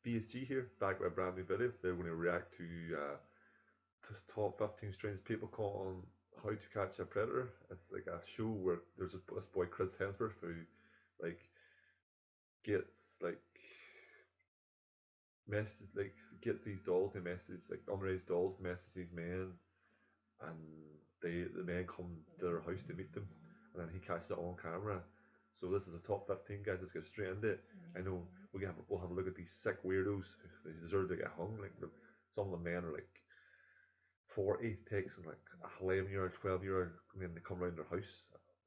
BSG here, back with a brand new video. They're going to react to top 15 strange people caught on How to Catch a Predator. It's like a show where there's this boy Chris Hemsworth who like gets like messages like gets these dolls to message like underage dolls to message these men, and the men come to their house to meet them, and then he catches it on camera. So this is the top 15 guys. Let's get straight into it. I know we'll have a look at these sick weirdos. They deserve to get hung. Like some of the men are like 40 takes and like 11 year old, 12 year old, and then they come around their house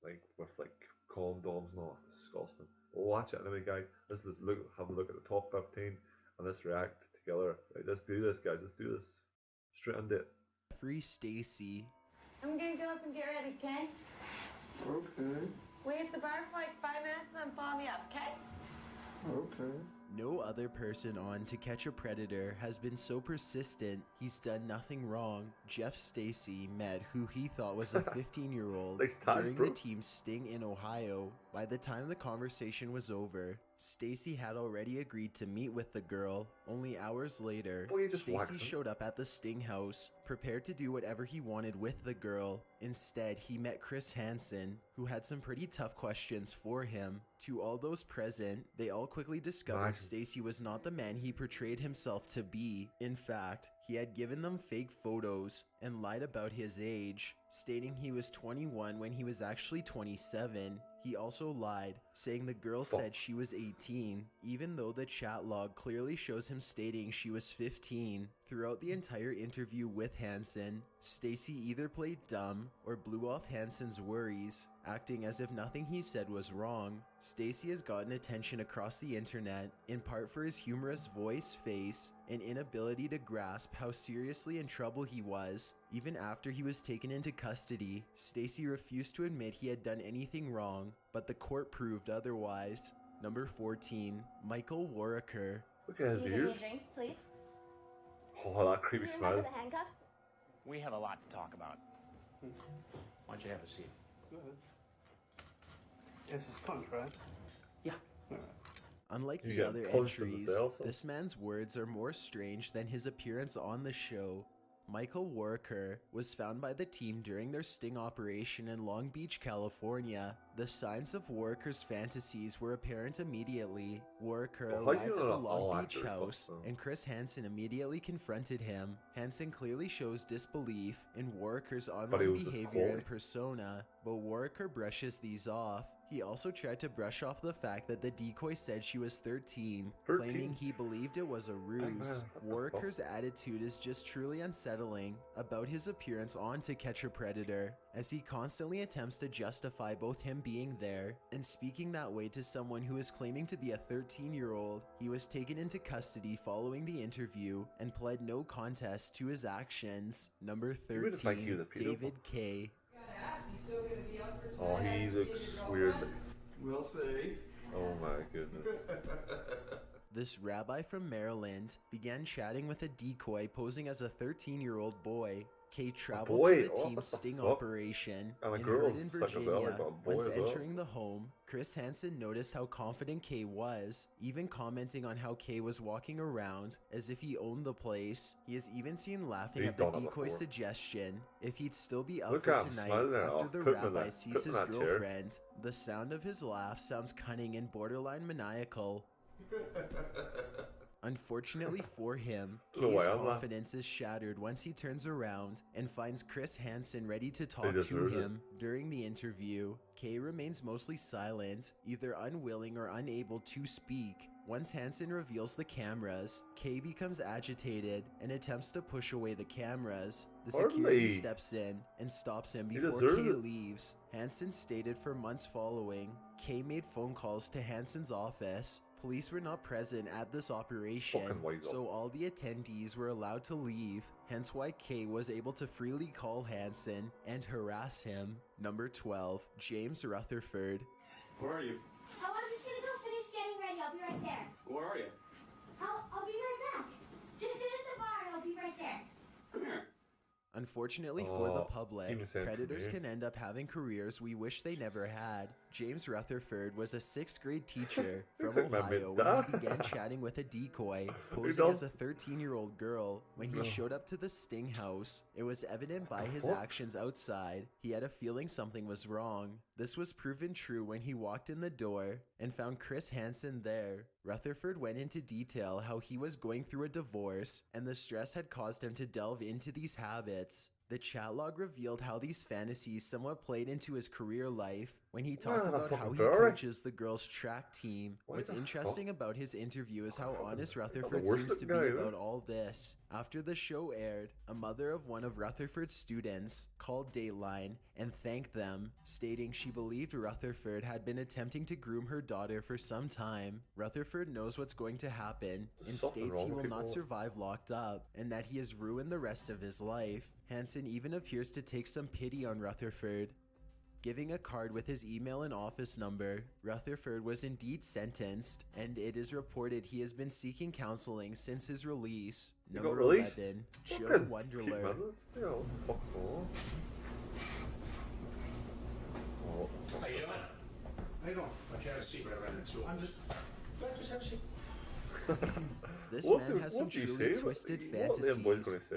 like with like condoms and all. It's disgusting. We'll watch it anyway, guys. Let's look, have a look at the top 15 and let's react together. Right, let's do this, guys. Let's do this. Straight into it. Free Stacy. I'm gonna go up and get ready, okay? Okay. Wait at the bar for like 5 minutes and then follow me up, okay? Okay. No other person on To Catch a Predator has been so persistent. He's done nothing wrong. Jeff Stacy met who he thought was a 15-year-old during the team's sting in Ohio. By the time the conversation was over, Stacy had already agreed to meet with the girl. Only hours later, Stacy showed up at the Sting house, prepared to do whatever he wanted with the girl. Instead, he met Chris Hansen, who had some pretty tough questions for him. To all those present, they all quickly discovered Stacy was not the man he portrayed himself to be. In fact, he had given them fake photos and lied about his age, stating he was 21 when he was actually 27. He also lied, saying the girl said she was 18, even though the chat log clearly shows him stating she was 15. Throughout the entire interview with Hansen, Stacy either played dumb or blew off Hansen's worries, acting as if nothing he said was wrong. Stacy has gotten attention across the internet, in part for his humorous voice, face, and inability to grasp how seriously in trouble he was. Even after he was taken into custody, Stacy refused to admit he had done anything wrong, but the court proved otherwise. Number 14, Michael Warriker. Look at his Can you ears. give me a drink, please? Oh, that creepy Do you smile. remember the handcuffs? We have a lot to talk about. Why don't you have a seat? Go ahead. This is punch, right? Yeah. Unlike You the get other punched in the entries, cell, so- this man's words are more strange than his appearance on the show. Michael Warriker was found by the team during their sting operation in Long Beach, California. The signs of Warriker's fantasies were apparent immediately. Warriker Well, how do you arrived at know the that Long all Beach actors house, must know? and Chris Hansen immediately confronted him. Hansen clearly shows disbelief in Warriker's he online was just behavior coy. and persona, but Warriker brushes these off. He also tried to brush off the fact that the decoy said she was 13, claiming he believed it was a ruse. Warriker's attitude is just truly unsettling about his appearance on To Catch a Predator, as he constantly attempts to justify both him being there and speaking that way to someone who is claiming to be a 13-year-old. He was taken into custody following the interview and pled no contest to his actions. Number You wouldn't think he 13, was a pedophile. David K. Oh, he looks weird. We'll see. Oh my goodness. This rabbi from Maryland began chatting with a decoy posing as a 13-year-old boy. Kay traveled boy? to the What team's the sting fuck? operation And a in girl's Hurd in such a bell, Virginia. like a boy Once as well. entering the home, Chris Hansen noticed how confident Kay was, even commenting on how Kay was walking around as if he owned the place. He is even seen laughing He's at the done it decoy's before. suggestion if he'd still be up Look for at him tonight smiling there. after Oh, the put him in rabbi that- sees put him his in that chair. girlfriend. The sound of his laugh sounds cunning and borderline maniacal. Unfortunately for him, No way, Kay's I'm not- confidence is shattered once he turns around and finds Chris Hansen ready to They talk to deserve it. him. During the interview, Kay remains mostly silent, either unwilling or unable to speak. Once Hansen reveals the cameras, Kay becomes agitated and attempts to push away the cameras. The security Hardly. steps in and stops him He before deserves Kay it. leaves. Hansen stated for months following, Kay made phone calls to Hansen's office. Police were not present at this operation, Fucking weasel. so all the attendees were allowed to leave, hence why Kay was able to freely call Hansen and harass him. Number 12, James Rutherford. Where are you? Oh, I'm just gonna go finish getting ready. I'll be right there. Where are you? I'll be right back. Just sit at the bar and I'll be right there. Come here. Unfortunately for the Oh, public, he was saying predators career. can end up having careers we wish they never had. James Rutherford was a 6th grade teacher from like my Ohio mate. when he began chatting with a decoy, posing does? as a 13-year-old girl. When he showed up to the Sting house, it was evident by his actions outside. He had a feeling something was wrong. This was proven true when he walked in the door and found Chris Hansen there. Rutherford went into detail how he was going through a divorce and the stress had caused him to delve into these habits. The chat log revealed how these fantasies somewhat played into his career life when he talked about how he coaches the girls' track team. What's interesting about his interview is how honest Rutherford seems to be about all this. After the show aired, a mother of one of Rutherford's students called Dateline and thanked them, stating she believed Rutherford had been attempting to groom her daughter for some time. Rutherford knows what's going to happen and states he will not survive locked up and that he has ruined the rest of his life. Hansen even appears to take some pity on Rutherford, giving a card with his email and office number. Rutherford was indeed sentenced, and it is reported he has been seeking counseling since his release. Number 11, Joe Wonderler. How you doing? How you doing? Why don't you have a seat right around the I'm just have a seat. This man has some truly twisted fantasies.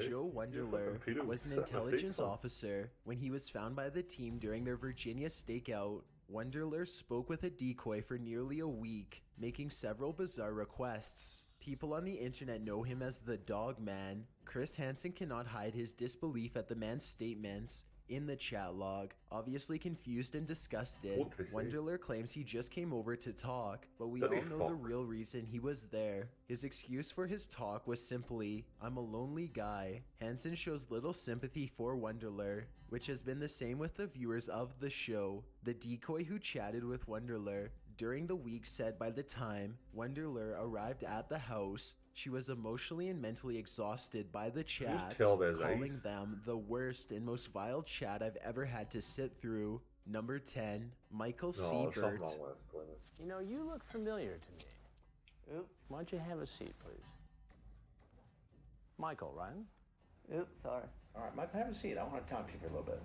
Joe Wonderler was an intelligence officer when he was found by the team during their Virginia stakeout. Wonderler spoke with a decoy for nearly a week, making several bizarre requests. People on the internet know him as the Dog Man. Chris Hansen cannot hide his disbelief at the man's statements in the chat log. Obviously confused and disgusted, Wonderler claims he just came over to talk, but we all know the real reason he was there. His excuse for his talk was simply, "I'm a lonely guy." Hansen shows little sympathy for Wonderler, which has been the same with the viewers of the show. The decoy who chatted with Wonderler during the week said by the time Wonderler arrived at the house, she was emotionally and mentally exhausted by the chats, calling them the worst and most vile chat I've ever had to sit through. Number 10, Michael Siebert. You know, you look familiar to me. Oops. Why don't you have a seat, please? Michael, right? Oops, sorry. All right, Michael, have a seat. I want to talk to you for a little bit.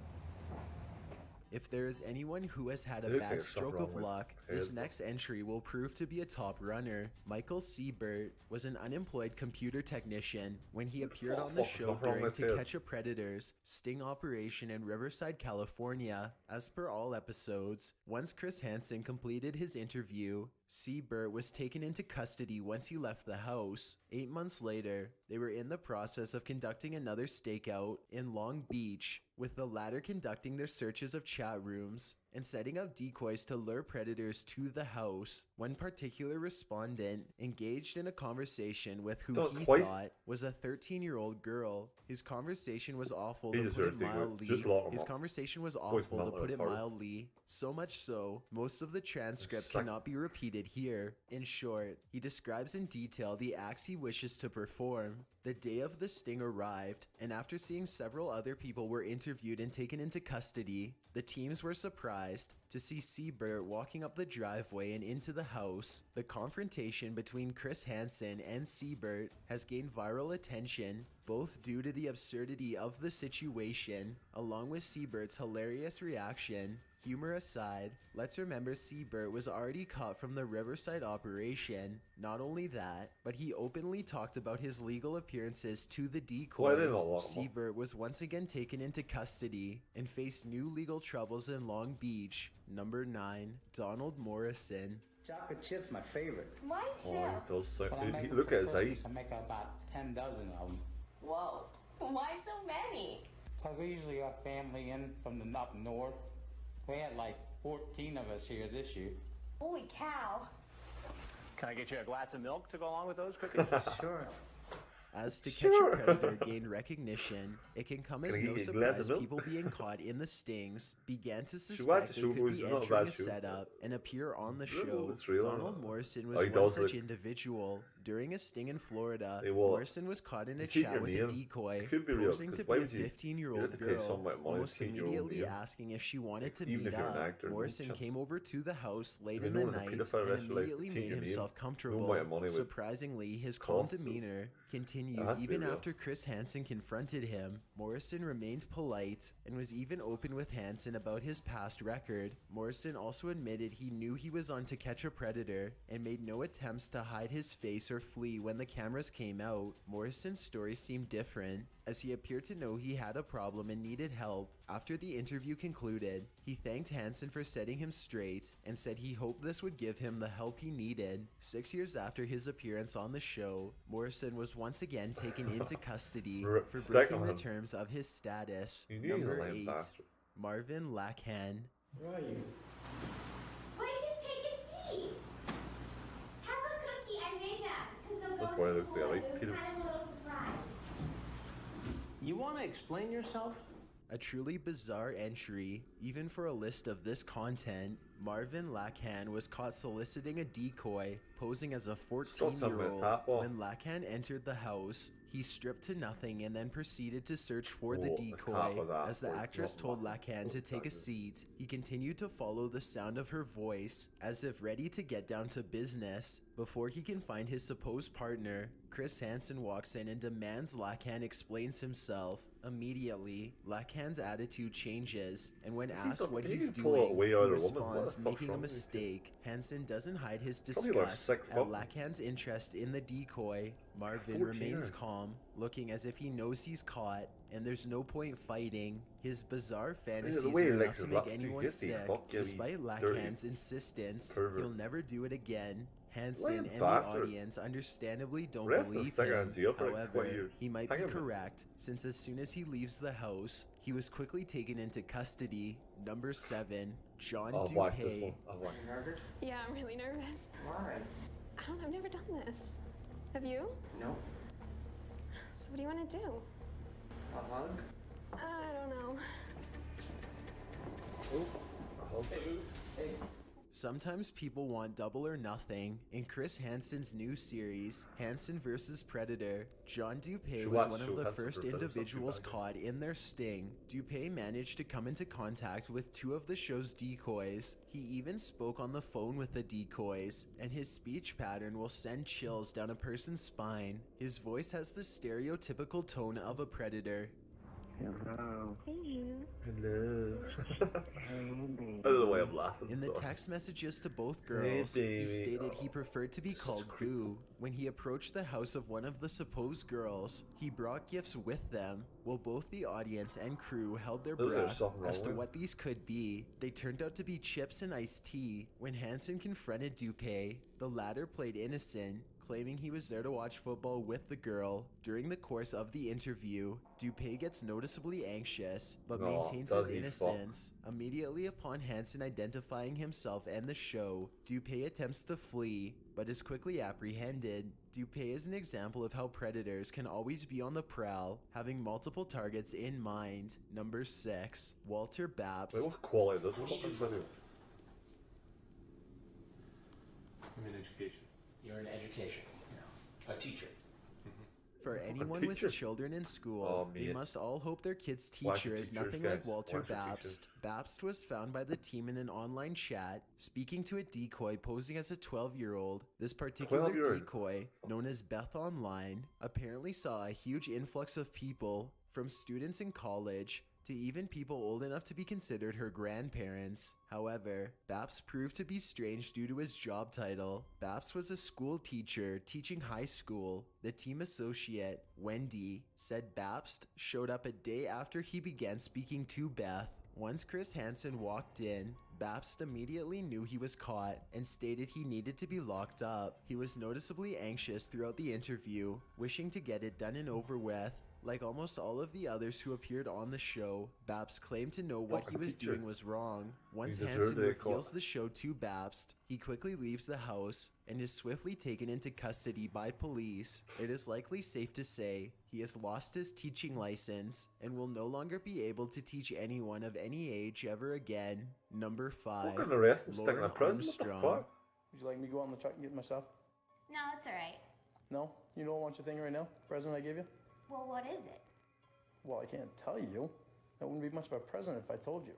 If there is anyone who has had a bad stroke of luck, this next entry will prove to be a top runner. Michael Siebert was an unemployed computer technician when he appeared on the show during To Catch a Predator's sting operation in Riverside, California. As per all episodes, once Chris Hansen completed his interview, Siebert was taken into custody once he left the house. 8 months later, they were in the process of conducting another stakeout in Long Beach, with the latter conducting their searches of chat rooms and setting up decoys to lure predators to the house. One particular respondent engaged in a conversation with who he thought was a 13-year-old girl. His conversation was awful, to put it mildly. So much so, most of the transcript cannot be repeated here. In short, he describes in detail the acts he wishes to perform. The day of the sting arrived, and after seeing several other people were interviewed and taken into custody, the teams were surprised to see Siebert walking up the driveway and into the house. The confrontation between Chris Hansen and Siebert has gained viral attention, both due to the absurdity of the situation, along with Siebert's hilarious reaction. Humor aside, let's remember Siebert was already caught from the Riverside operation. Not only that, but he openly talked about his legal appearances to the decoy. Siebert was once again taken into custody and faced new legal troubles in Long Beach. Number 9, Donald Morrison. Chocolate chips, my favorite. Mine too. Look at his eyes. I make about 10 dozen of them. Whoa. Why so many? Because we usually have family in from the up north. We had like 14 of us here this year. Holy cow. Can I get you a glass of milk to go along with those cookies? Sure. As To Catch a Predator gained recognition, it can come as no surprise people being caught in the stings began to suspect they could be entering a setup and appear on the show. Donald Morrison was one such individual. During a sting in Florida, Morrison was caught in a chat with a decoy, posing to be a 15-year-old girl, almost immediately asking if she wanted to meet up. Morrison came over to the house late in the night and immediately made himself comfortable. Surprisingly, his calm demeanor continued even after Chris Hansen confronted him. Morrison remained polite and was even open with Hansen about his past record. Morrison also admitted he knew he was on To Catch a Predator and made no attempts to hide his face or flee when the cameras came out. Morrison's story seemed different, as he appeared to know he had a problem and needed help. After the interview concluded, he thanked Hansen for setting him straight and said he hoped this would give him the help he needed. 6 years after his appearance on the show, Morrison was once again taken into custody for breaking the terms of his status. Number 8, Marvin Lackhan. Where are you? Why just take a seat? Have a cookie. I made that because they'll That's go why to it looks school. like It was Peter. kind of a little surprise. You want to explain yourself? A truly bizarre entry, even for a list of this content. Marvin Lackhan was caught soliciting a decoy, posing as a 14-year-old. When Lackhan entered the house, he stripped to nothing and then proceeded to search for the decoy. As the actress told Lackhan to take a seat, he continued to follow the sound of her voice, as if ready to get down to business. Before he can find his supposed partner, Chris Hansen walks in and demands Lackhan explains himself. Immediately, Lackhan's attitude changes, and when asked what he's doing, he responds, making a mistake. Hansen doesn't hide his disgust at Lackhan's interest in the decoy. Marvin remains calm, looking as if he knows he's caught, and there's no point fighting. His bizarre fantasies are enough to make anyone sick, despite Lackhan's insistence he'll never do it again. Hansen and the audience understandably don't believe him. However, he might be correct, since as soon as he leaves the house, he was quickly taken into custody. Number 7, John Dupay. Are you nervous? Yeah, I'm really nervous. Why? I don't know, I've never done this. Have you? No. So what do you want to do? A hug? I don't know. Hey. Sometimes people want double or nothing. In Chris Hansen's new series, Hansen vs. Predator, John Dupay was one of the first individuals caught in their sting. Dupay managed to come into contact with 2 of the show's decoys. He even spoke on the phone with the decoys, and his speech pattern will send chills down a person's spine. His voice has the stereotypical tone of a predator. Hello. Hello. I don't know why I'm laughing. In the text messages to both girls, he stated he preferred to be called Boo. When he approached the house of one of the supposed girls, he brought gifts with them. While both the audience and crew held their breath as to what these could be, they turned out to be chips and iced tea. When Hansen confronted Dupay, the latter played innocent, claiming he was there to watch football with the girl. During the course of the interview, Dupay gets noticeably anxious, but maintains his innocence. Immediately upon Hansen identifying himself and the show, Dupay attempts to flee, but is quickly apprehended. Dupay is an example of how predators can always be on the prowl, having multiple targets in mind. Number 6, Walter Babst. Wait, what's quality of this fucking video? I'm in education. You're in education. A teacher. For anyone with children in school, they must all hope their kid's teacher is nothing like Walter Babst. Babst was found by the team in an online chat, speaking to a decoy posing as a 12-year-old. This particular decoy, known as Beth Online, apparently saw a huge influx of people, from students in college to even people old enough to be considered her grandparents. However, Babst proved to be strange due to his job title. Babst was a school teacher teaching high school. The team associate, Wendy, said Babst showed up a day after he began speaking to Beth. Once Chris Hansen walked in, Babst immediately knew he was caught and stated he needed to be locked up. He was noticeably anxious throughout the interview, wishing to get it done and over with. Like almost all of the others who appeared on the show, Babst claimed to know what he was doing was wrong. Once Hansen reveals the show to Babst, he quickly leaves the house and is swiftly taken into custody by police. It is likely safe to say he has lost his teaching license and will no longer be able to teach anyone of any age ever again. Number 5, Lauren Armstrong. Would you like me to go out on the truck and get my stuff? No, it's alright. No? You don't want your thing right now? Present I gave you? Well, what is it? Well, I can't tell you. That wouldn't be much of a present if I told you.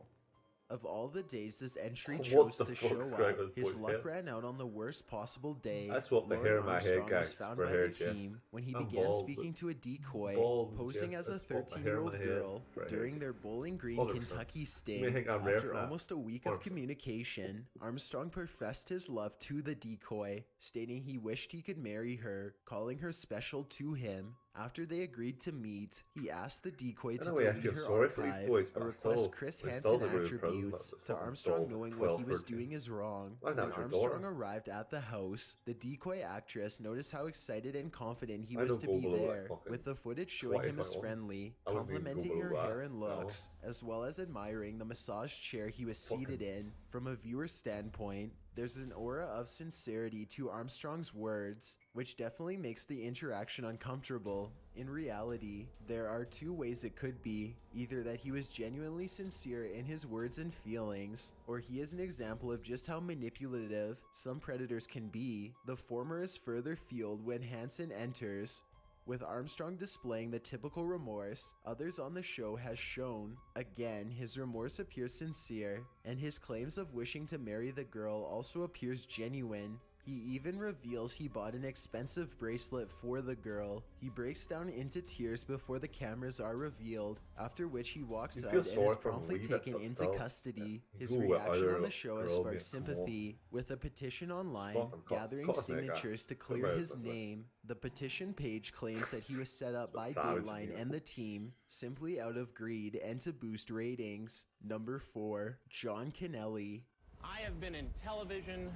Of all the days this entry What chose the to fuck's show going up, on his with luck him? ran out on the worst possible day. I swapped the hair in my head, Armstrong was guys, found for by hair, the Jeff. team when he I'm began bald, speaking to a decoy, bald, posing Jeff. as a I swapped my hair in my 13-year-old head girl for a during haircut. their Bowling Green, 100%. Kentucky You sting. may think I'm rare for After that. almost a week of 100%. communication, Armstrong professed his love to the decoy, stating he wished he could marry her, calling her special to him. After they agreed to meet, he asked the decoy to In a way, I delete feel her sorry for these archive, boys, a but I request still- Chris I Hansen still agree with President attributes that to fucking Armstrong dog knowing 12, what he was 13. doing is wrong. Why not When your Armstrong daughter? arrived at the house, the decoy actress noticed how excited and confident he I was don't to go be below that there, fucking with the footage showing 20 him as if I want. friendly, I wouldn't even go complimenting her below hair that, and no. looks, as well as admiring the massage chair he was seated in. From a viewer's standpoint, there's an aura of sincerity to Armstrong's words, which definitely makes the interaction uncomfortable. In reality, there are two ways it could be: either that he was genuinely sincere in his words and feelings, or he is an example of just how manipulative some predators can be. The former is further fueled when Hansen enters. With Armstrong displaying the typical remorse others on the show has shown, again his remorse appears sincere, and his claims of wishing to marry the girl also appears genuine. He even reveals he bought an expensive bracelet for the girl. He breaks down into tears before the cameras are revealed, after which he walks You out feel and is sorry for him a promptly wee bit, taken but into still, custody. yeah. His Go with reaction either on the show has girl, sparked mate, come on. sympathy, with a petition online Fucking gathering cut his neck off. signatures to Come clear out, his come out. name. The petition page claims that he was set up by Savage, Dateline yeah. and the team simply out of greed and to boost ratings. Number 4, John Kennelly. I have been in television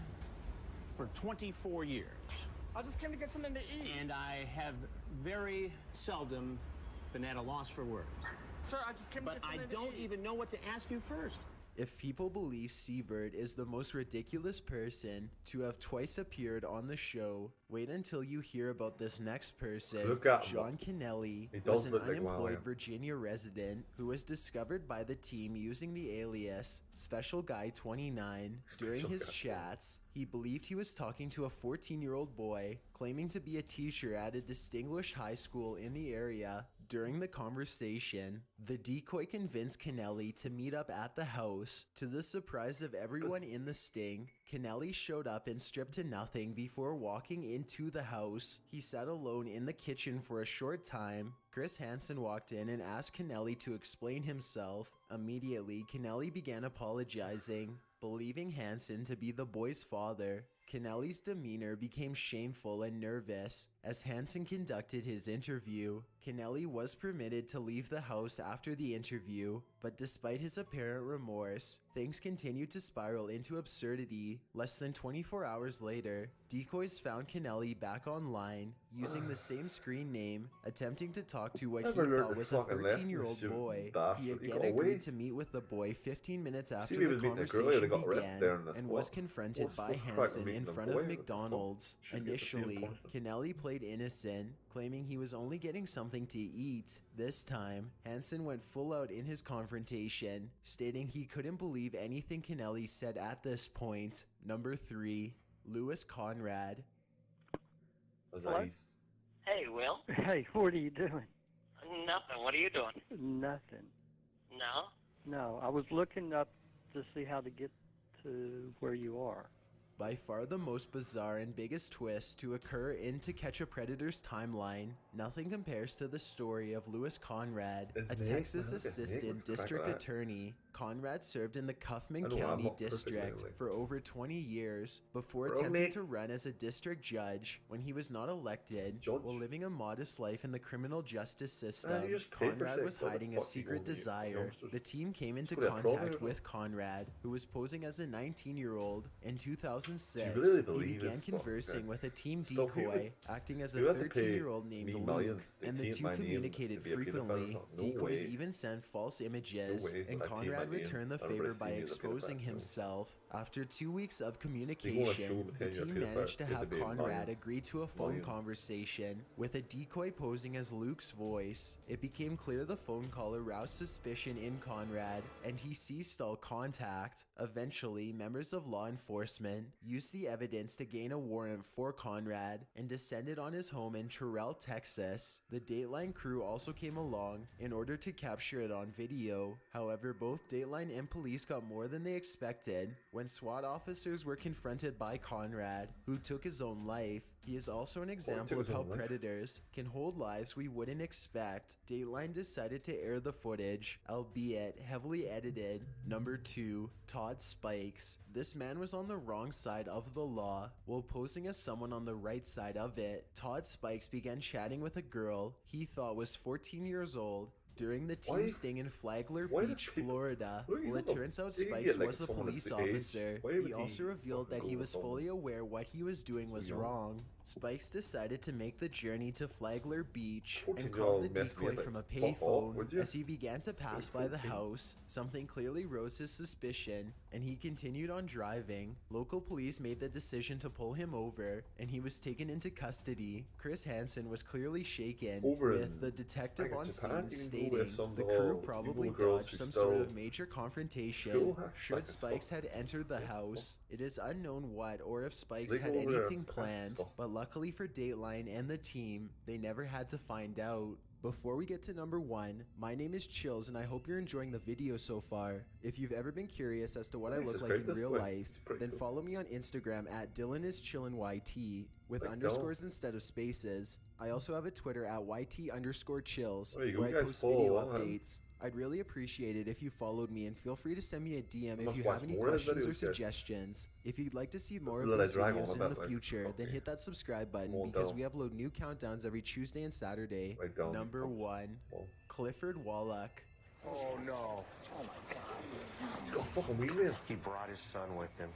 for 24 years. I just came to get something to eat. And I have very seldom been at a loss for words. Sir, I just came to get something to eat. But I don't even know what to ask you first. If people believe Seabird is the most ridiculous person to have twice appeared on the show, wait until you hear about this next person. Look at him. John Kennelly He was does an look like unemployed William. Virginia resident who was discovered by the team using the alias Special Guy 29 during Special his Guy. chats. He believed he was talking to a 14-year-old boy, claiming to be a teacher at a distinguished high school in the area. During the conversation, the decoy convinced Kennelly to meet up at the house. To the surprise of everyone in the sting, Kennelly showed up and stripped to nothing before walking into the house. He sat alone in the kitchen for a short time. Chris Hansen walked in and asked Kennelly to explain himself. Immediately, Kennelly began apologizing, believing Hansen to be the boy's father. Kennelly's demeanor became shameful and nervous as Hansen conducted his interview. Kennelly was permitted to leave the house after the interview, but despite his apparent remorse, things continued to spiral into absurdity. Less than 24 hours later, decoys found Kennelly back online, using the same screen name, attempting to talk to what he Never learned thought the was a fucking lesson, 13-year-old you boy. bastard. He You again got away. agreed to meet with the boy 15 minutes after See, he the was meeting a girl, conversation they got arrested there began in the and was spot. confronted by What's the crack with Hansen meeting in the front boy? of McDonald's. Should get the same Initially, punishment. Kennelly played innocent, claiming he was only getting something to eat. This time, Hansen went full out in his confrontation, stating he couldn't believe anything Kennelly said at this point. Number 3, Louis Conrad. Hello? Hey, Will. Hey, what are you doing? Nothing. What are you doing? Nothing. No? No, I was looking up to see how to get to where you are. By far the most bizarre and biggest twist to occur in To Catch a Predator's timeline, nothing compares to the story of Louis Conrad, a His name? Texas Look at his name. assistant What's the crack district with that? attorney. Conrad served in the Kaufman I know, I'm County not perfect District anyway. for over 20 years before Bro, attempting mate. to run as a district judge. When he was not elected, while living a modest life in the criminal justice system, you just paper Conrad say, was what the hiding a fuck you secret gonna do, desire. youngsters? The team came into What, a problem contact or with Conrad, who was posing as a 19-year-old. In 2006, Do you really he believe began this fucking conversing guy? with a team Still decoy, human? acting as a You have to pay 13-year-old named me Luke, millions to and the change two my name communicated to be a pedophile or frequently. something. No Decoys way. even sent false images, way and that I changed my Conrad name. returned the Everybody favor see by me as a exposing pedophile, no. himself. After 2 weeks of communication, the team managed to have Conrad agree to a phone conversation with a decoy posing as Luke's voice. It became clear the phone call aroused suspicion in Conrad, and he ceased all contact. Eventually, members of law enforcement used the evidence to gain a warrant for Conrad and descended on his home in Terrell, Texas. The Dateline crew also came along in order to capture it on video. However, both Dateline and police got more than they expected. When SWAT officers were confronted by Conrad, who took his own life, he is also an example of how predators can hold lives we wouldn't expect. Dateline decided to air the footage, albeit heavily edited. Number 2, Todd Spikes. This man was on the wrong side of the law while posing as someone on the right side of it. Todd Spikes began chatting with a girl he thought was 14 years old during the team sting in Flagler Beach, Florida. Well, it turns out Spikes was a police officer. He also revealed that he was fully aware what he was doing was wrong. Spikes decided to make the journey to Flagler Beach and called the decoy from a payphone. As he began to pass by the house, something clearly rose his suspicion, and he continued on driving. Local police made the decision to pull him over, and he was taken into custody. Chris Hansen was clearly shaken, with the detective on scene stating the crew probably dodged some sort of major confrontation should Spikes had entered the house. It is unknown what or if Spikes had anything planned, but luckily for Dateline and the team, they never had to find out. Before we get to number 1, my name is Chills and I hope you're enjoying the video so far. If you've ever been curious as to what I look like in real life, then follow me on Instagram at DylanIsChillinYT with underscores instead of spaces. I also have a Twitter at YT_chills where I post video updates. I'd really appreciate it if you followed me, and feel free to send me a DM if you have any questions or suggestions. If you'd like to see more of these videos in the future, then hit that subscribe button because we upload new countdowns every Tuesday and Saturday. Number 1, Clifford Wallach. Oh no. Oh my God. He brought his son with him.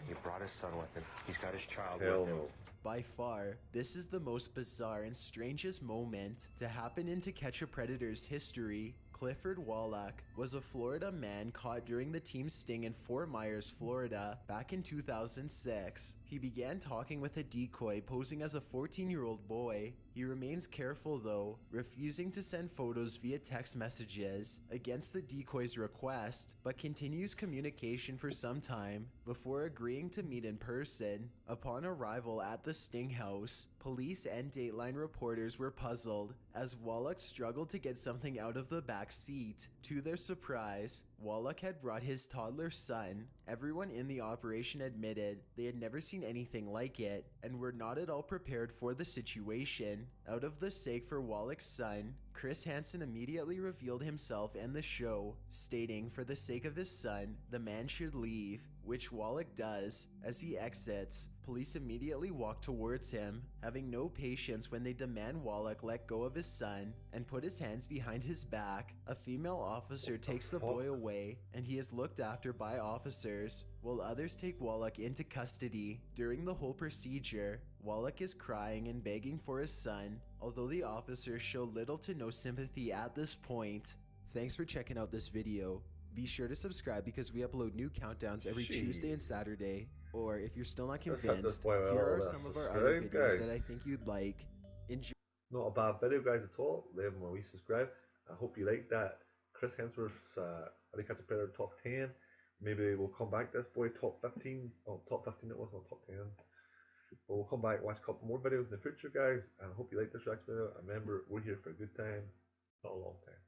He's got his child with him. By far, this is the most bizarre and strangest moment to happen in To Catch a Predator's history. Clifford Wallach was a Florida man caught during the team's sting in Fort Myers, Florida, back in 2006. He began talking with a decoy posing as a 14-year-old boy. He remains careful though, refusing to send photos via text messages against the decoy's request, but continues communication for some time before agreeing to meet in person. Upon arrival at the sting house, police and Dateline reporters were puzzled as Wallach struggled to get something out of the back seat. To their surprise, Wallach had brought his toddler son. Everyone in the operation admitted they had never seen anything like it and were not at all prepared for the situation. Out of the sake for Wallach's son, Chris Hansen immediately revealed himself and the show, stating for the sake of his son, the man should leave, which Wallach does. As he exits, police immediately walk towards him, having no patience when they demand Wallach let go of his son and put his hands behind his back. A female officer takes the boy away, and he is looked after by officers, while others take Wallach into custody. During the whole procedure, Wallach is crying and begging for his son, although the officers show little to no sympathy at this point. Thanks for checking out this video. Be sure to subscribe because we upload new countdowns every Tuesday and Saturday. Or if you're still not convinced, here are some of our other videos that I think you'd like. Enjoy. Not a bad video, guys, at all. Leave them a wee subscribe. I hope you liked that. Chris Hemsworth's I think that's a better top 10. Maybe we'll come back this boy top 15. Oh, top 15 it was, not top 10. But we'll come back and watch a couple more videos in the future, guys. And I hope you like this reaction video. And remember, we're here for a good time, not a long time.